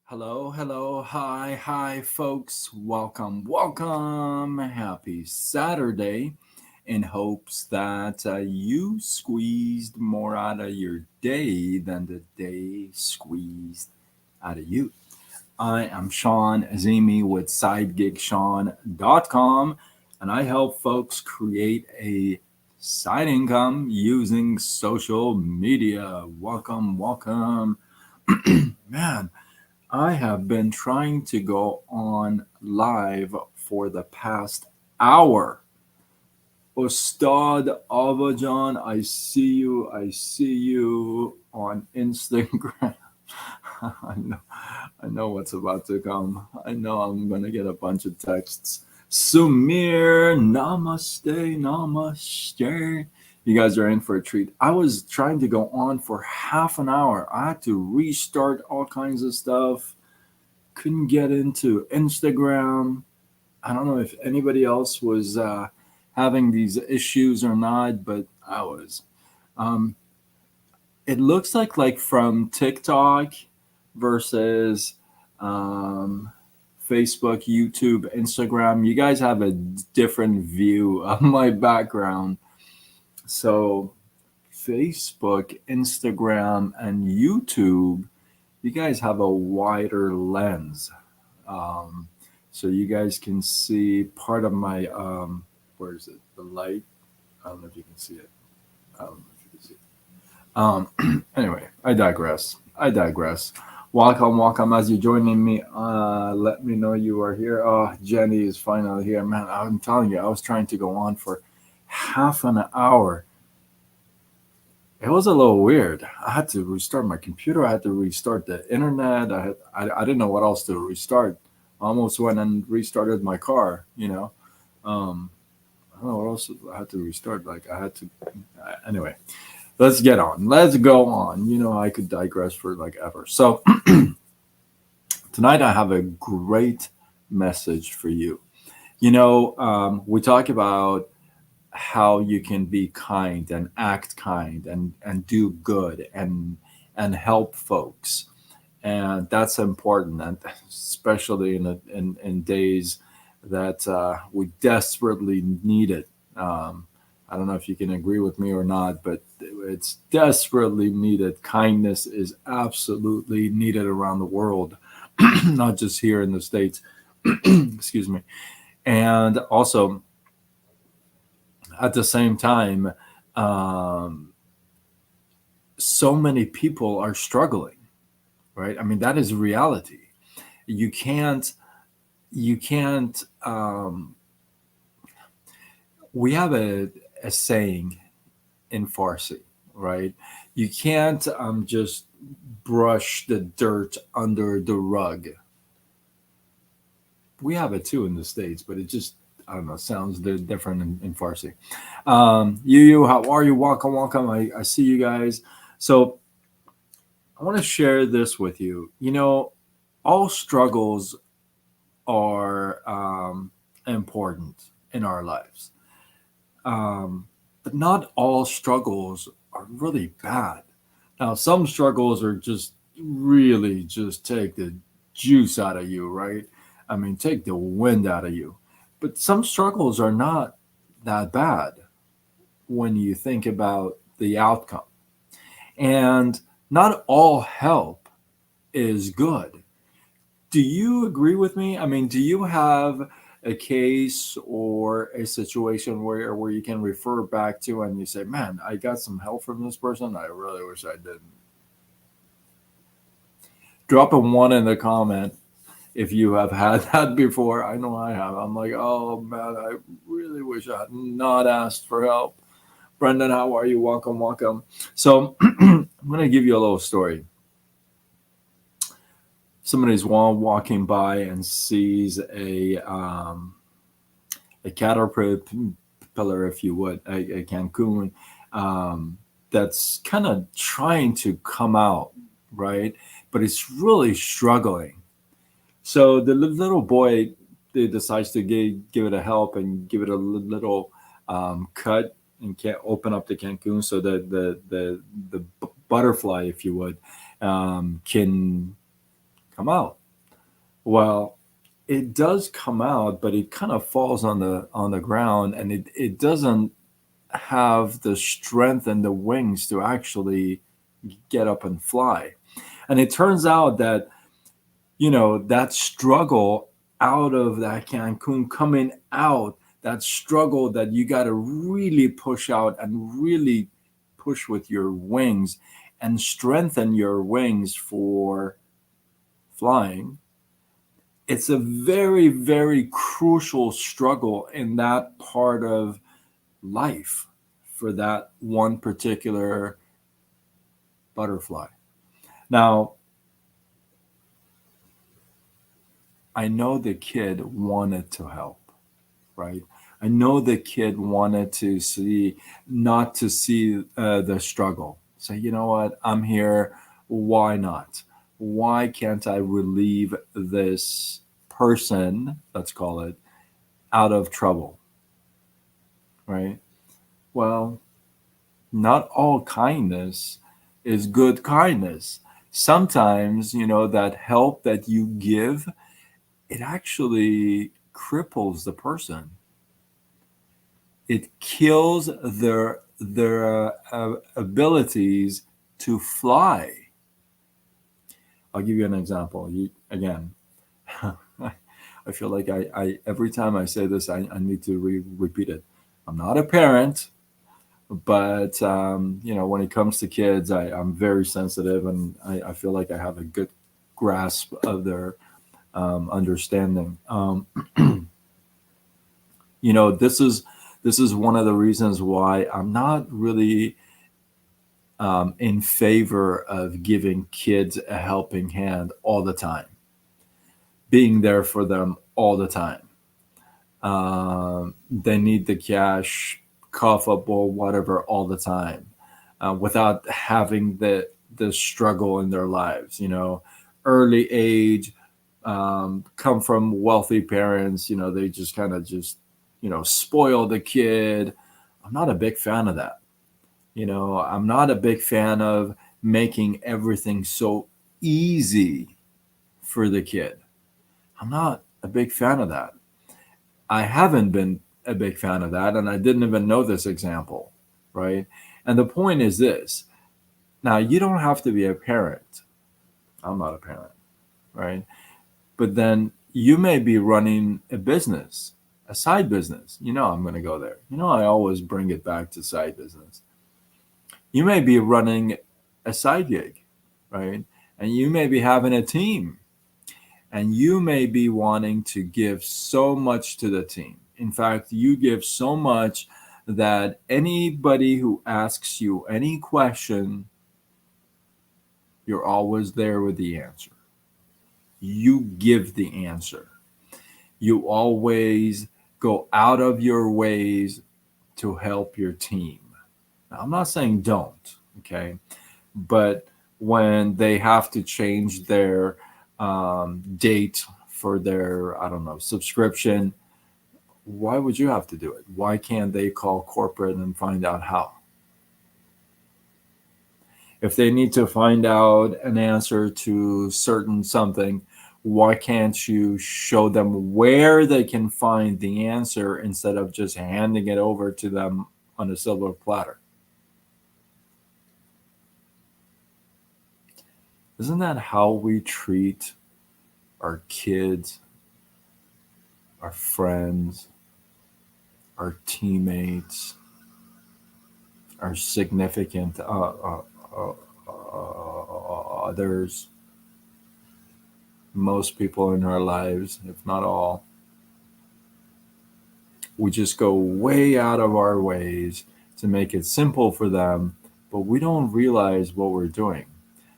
Hello, hello, hi, folks. Welcome. Happy Saturday. In hopes that you squeezed more out of your day than the day squeezed out of you. I am Sean Azimi with SideGigSean.com, and I help folks create a side income using social media. Welcome. Man, I have been trying to go on live for the past hour. Ustad Avajan, I see you on Instagram. I know what's about to come. I know I'm gonna get a bunch of texts. Sumir, namaste. You guys are in for a treat. I was trying to go on for half an hour. I had to restart all kinds of stuff. Couldn't get into Instagram. I don't know if anybody else was having these issues or not, but I was. Um, it looks like from TikTok versus um, Facebook, YouTube, Instagram, you guys have a different view of my background. So Facebook, Instagram, and YouTube, you guys have a wider lens. Um, so you guys can see part of my, where is it? The light. I don't know if you can see it. I don't know if you can see it. Anyway, I digress. Welcome. As you're joining me, let me know you are here. Oh, Jenny is finally here. Man, I'm telling you, I was trying to go on for half an hour. It was a little weird. I had to restart my computer. I had to restart the internet. I didn't know what else to restart. I almost went and restarted my car. Um, I don't know what else I had to restart. Like I had to. Anyway, let's get on. Let's go on. I could digress for like ever. So tonight I have a great message for you. We talk about how you can be kind and act kind and do good and help folks, and that's important, and especially in days that we desperately need it. I don't know if you can agree with me or not, but it's desperately needed. Kindness is absolutely needed around the world, not just here in the States. Excuse me. And also, at the same time, um, so many people are struggling, right? I mean, that is reality. You can't, you can't, we have a saying in Farsi, right? You can't just brush the dirt under the rug. We have it too in the States, but it just, I don't know, sounds different in Farsi. How are you? Welcome. I see you guys. So I want to share this with you. All struggles are important in our lives, but not all struggles are really bad. Now, some struggles are just really just take the juice out of you, right? I mean, take the wind out of you. But some struggles are not that bad when you think about the outcome. And not all help is good. Do you agree with me? I mean, do you have a case or a situation where you can refer back to and you say, "Man, I got some help from this person. I really wish I didn't." Drop a one in the comment if you have had that before. I know I have. I'm like, "Oh man, I really wish I had not asked for help." Brendan, how are you? Welcome. So I'm gonna give you a little story. Somebody's walking by and sees a caterpillar, if you would, a Cancun, um, that's kind of trying to come out, right? But it's really struggling. So the little boy decides to give it a help and give it a little cut and can't open up the Cancun so that the butterfly, if you would, can come out. Well, it does come out, but it kind of falls on the ground, and it doesn't have the strength and the wings to actually get up and fly. And it turns out that, that struggle out of that Cancun, coming out, that struggle that you got to really push out and really push with your wings and strengthen your wings for flying. It's a very, very crucial struggle in that part of life for that one particular butterfly. Now, I know the kid wanted to help, right? I know the kid wanted to see, not to see the struggle. Say, you know what? I'm here. Why not? Why can't I relieve this person, let's call it, out of trouble, right? Well, not all kindness is good kindness. Sometimes, that help that you give, it actually cripples the person. It kills their abilities to fly. I'll give you an example. Again, I feel like I every time I say this, I need to repeat it. I'm not a parent, but when it comes to kids, I'm very sensitive, and I feel like I have a good grasp of their understanding. This is one of the reasons why I'm not really in favor of giving kids a helping hand all the time, being there for them all the time. They need the cash, cough up or whatever all the time, without having the struggle in their lives. Early age, come from wealthy parents. They just kind of just spoil the kid. I'm not a big fan of that. I'm not a big fan of making everything so easy for the kid. I'm not a big fan of that. I haven't been a big fan of that, and I didn't even know this example, right? And the point is this. Now, you don't have to be a parent. I'm not a parent, right? But then you may be running a business, a side business. I'm going to go there. I always bring it back to side business. You may be running a side gig, right? And you may be having a team, and you may be wanting to give so much to the team. In fact, you give so much that anybody who asks you any question, you're always there with the answer. You give the answer. You always go out of your ways to help your team. Now, I'm not saying don't, okay? But when they have to change their date for their, I don't know, subscription, why would you have to do it? Why can't they call corporate and find out how? If they need to find out an answer to certain something, why can't you show them where they can find the answer instead of just handing it over to them on a silver platter? Isn't that how we treat our kids, our friends, our teammates, our significant others, most people in our lives, if not all? We just go way out of our ways to make it simple for them, but we don't realize what we're doing.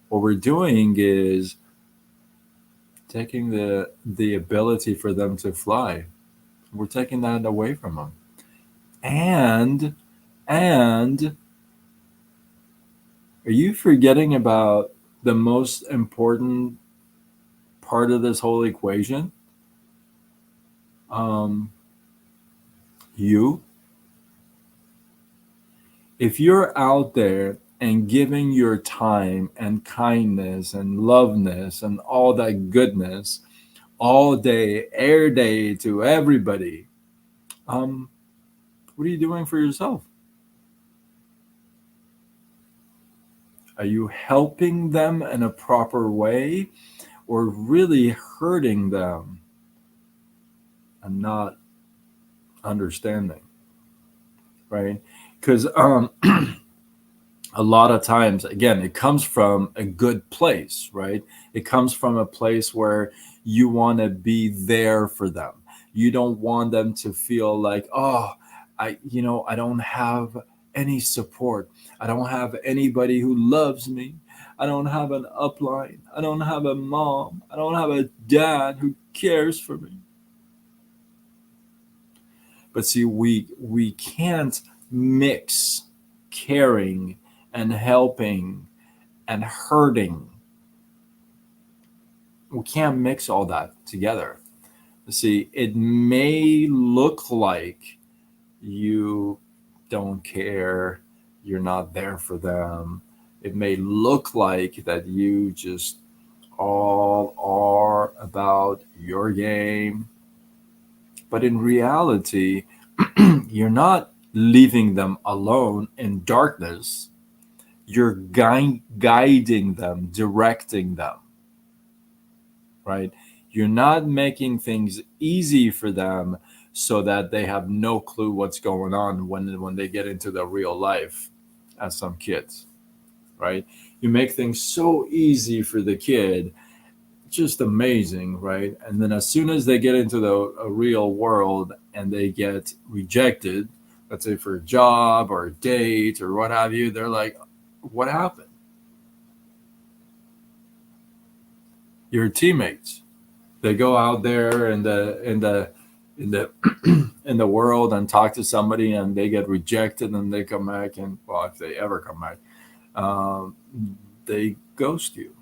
What we're doing is taking the ability for them to fly. We're taking that away from them. And are you forgetting about the most important part of this whole equation? Um, you. If you're out there and giving your time and kindness and loveness and all that goodness all day, every day to everybody, um, what are you doing for yourself? Are you helping them in a proper way or really hurting them and not understanding? Right? Because a lot of times, again, it comes from a good place, right? It comes from a place where you want to be there for them. You don't want them to feel like, oh, I don't have any support. I don't have anybody who loves me. I don't have an upline. I don't have a mom. I don't have a dad who cares for me. But see, we can't mix caring and helping and hurting. We can't mix all that together. See, it may look like you don't care, you're not there for them. It may look like that you just all are about your game, but in reality, you're not leaving them alone in darkness. You're guiding them, directing them, right? You're not making things easy for them so that they have no clue what's going on when they get into the real life as some kids, right? You make things so easy for the kid, just amazing, right? And then as soon as they get into the a real world and they get rejected, let's say for a job or a date or what have you, they're like, what happened? Your teammates, they go out there in the in the world and talk to somebody and they get rejected and they come back and, well, if they ever come back, um, they ghost you.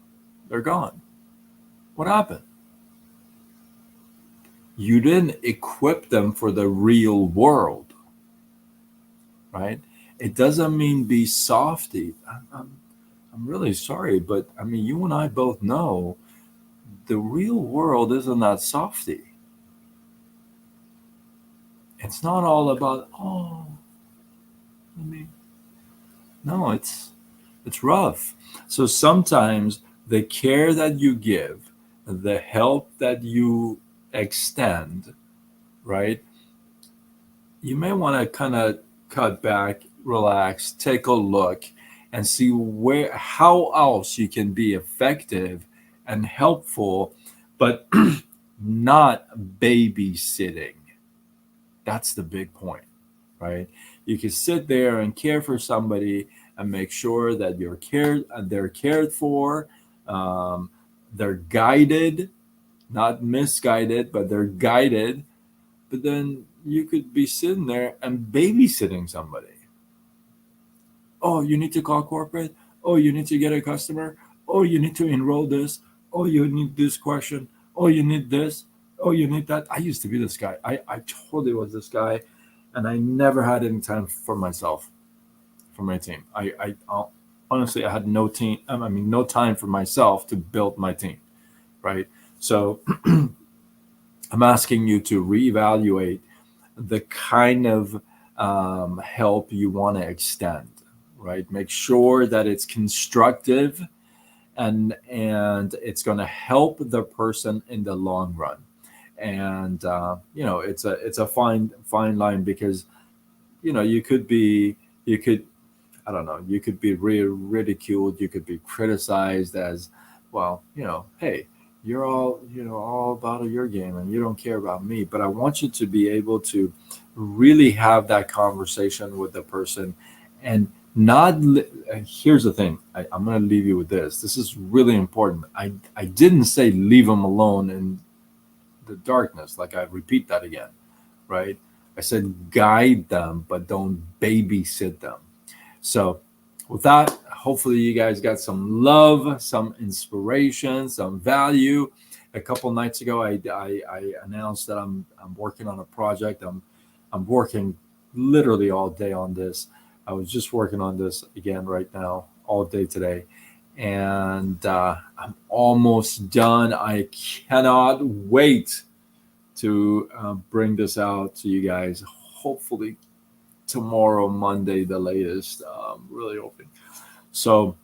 They're gone. What happened? You didn't equip them for the real world, right? It doesn't mean be softy. I'm really sorry, but I mean, you and I both know the real world isn't that softy. It's not all about, oh, I mean, no, it's rough. So sometimes the care that you give, the help that you extend, right? You may want to kind of cut back, relax, take a look, and see where how else you can be effective and helpful, but not babysitting. That's the big point, right? You can sit there and care for somebody and make sure that they're cared for, um, they're guided, not misguided, but they're guided. But then you could be sitting there and babysitting somebody. Oh, you need to call corporate. Oh, you need to get a customer. Oh, you need to enroll this. Oh, you need this question. Oh, you need this. Oh, you need that. I used to be this guy. I totally was this guy, and I never had any time for myself, for my team. Honestly, I had no team. I mean, no time for myself to build my team, right? So I'm asking you to reevaluate the kind of help you want to extend, right? Make sure that it's constructive and it's going to help the person in the long run. And it's a fine line because you could be you could I don't know, you could be ridiculed, you could be criticized as, well, hey, you're all about your game and you don't care about me. But I want you to be able to really have that conversation with the person and not. Here's the thing. I'm going to leave you with this. This is really important. I didn't say leave them alone in the darkness. Like, I repeat that again, right? I said guide them, but don't babysit them. So, with that, hopefully you guys got some love, some inspiration, some value. A couple nights ago, I announced that I'm working on a project. I'm working literally all day on this, I was just working on this again right now, all day today, and I'm almost done. I cannot wait to bring this out to you guys. Hopefully tomorrow, Monday, the latest. Really hoping. So,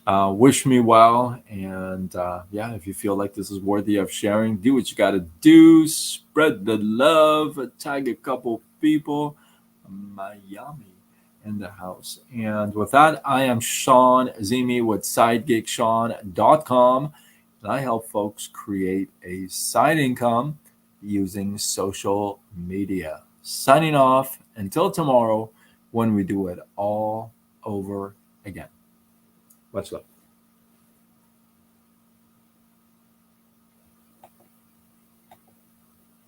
wish me well, and yeah, if you feel like this is worthy of sharing, do what you got to do. Spread the love. Tag a couple people. Miami in the house. And with that, I am Sean Zimi with SideGigSean.com, and I help folks create a side income using social media. Signing off until tomorrow when we do it all over again. Much love.